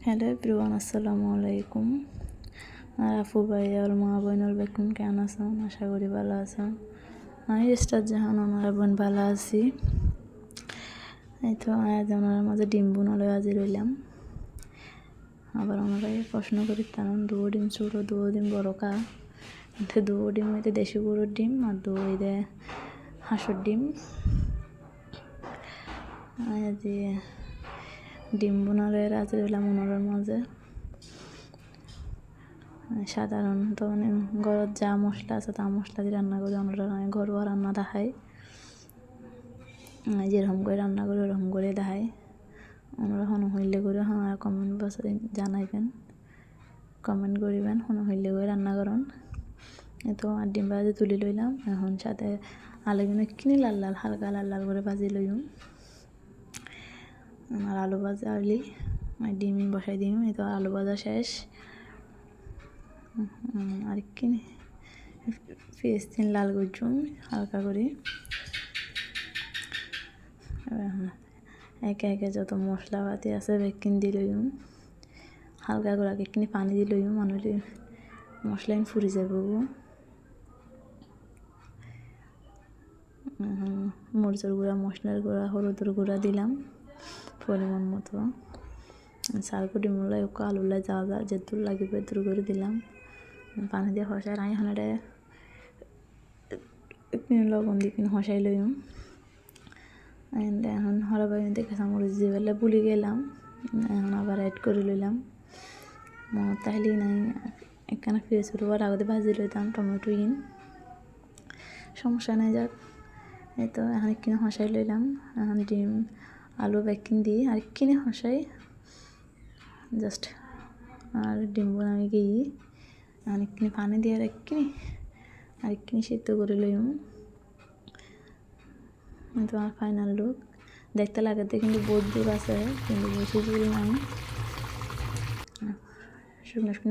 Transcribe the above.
Hello everyone, আসসালামু আলাইকুম। আর আপু ভাই আর মা বোনের বেকুন কেমন আছেন? আশা করি ভালো আছেন। আমি স্টার জাহান, ওনারা বোন ভালো আছি। এই তো আজ ওনার মাঝে ডিম বোনালে আজি রইলাম। আবার ওনারাই প্রশ্ন করি কারণ দুয়ো ডিম ছোটো, দুয়ো ডিম বড় কা, দুয়ো ডিম হইতে দেশি গরুর ডিম আর দুয়ো হইতে হাঁসের ডিম। আজি ডিম বোনালে আজি রইলাম ওনার মাঝে। সাধারণত মানে ঘরত যা মশলা আছে তা মশলা দিয়ে রান্না করি। ওনারা ঘরোয়া রান্না দেখাই, যেরকম করে রান্না করি ওরকম করে দেখাই। ওনারা হন হইলে করে আর কমেন্ট বক্সে জানাইবেন, কমেন্ট করিবেন হন হইলে করে রান্না করুন। তো আর ডিম ভাজি তুলি লইলাম। এখন সাথে আলুগুলো কিনে লাল লাল হালকা লাল লাল করে ভাজি লইম। আর আলু ভাজা আলি ডিম বসাই দিম। এই তো আলু ভাজা শেষ। আর কি পেঁয়াজ তিন লাল করছুম হালকা করে। একে একে যত মশলাপাতি আছে বেকিন দিয়ে লইম, হালকা করে আগে কিনে পানি দিয়ে লইম, মানুষ মশলা ফুরি যাব। মরিচের গুঁড়া, মশলার গুঁড়া, হলুদের গুঁড়া দিলাম পরিমাণ মতো। চারকুটি মূলাই আলুলাই যা যা যেদুর লাগবে এদুর করে দিলাম। পানি দিয়ে হসাই রাই হানারে লবণ দিয়ে কিনে হসাই লইম। এখন হরবাই দেখে চামড়িচ দিয়ে পেলে পুলি গেলাম। এখন আবার অ্যাড করে লইলাম। মনে তাহলে নাই একখানা পেঁয়াজ করবার আগতে ভাজি লইতাম টমেটো সমস্যা নাই যাক। এই তো এখন কিনে হসাই লইলাম। এখন ডিম আলু বেকিং দিই আর কিনে হসাই জাস্ট। আর ডিম বোনামি গিয়ে অনেকখানি পানি দিয়ে আরেকখানি সিদ্ধ করে লইম। তো আমার ফাইনাল লুক দেখতে লাগাতে কিন্তু বহুত দূর আছে, কিন্তু বেশি দূর নাই। শুকনো শুকনো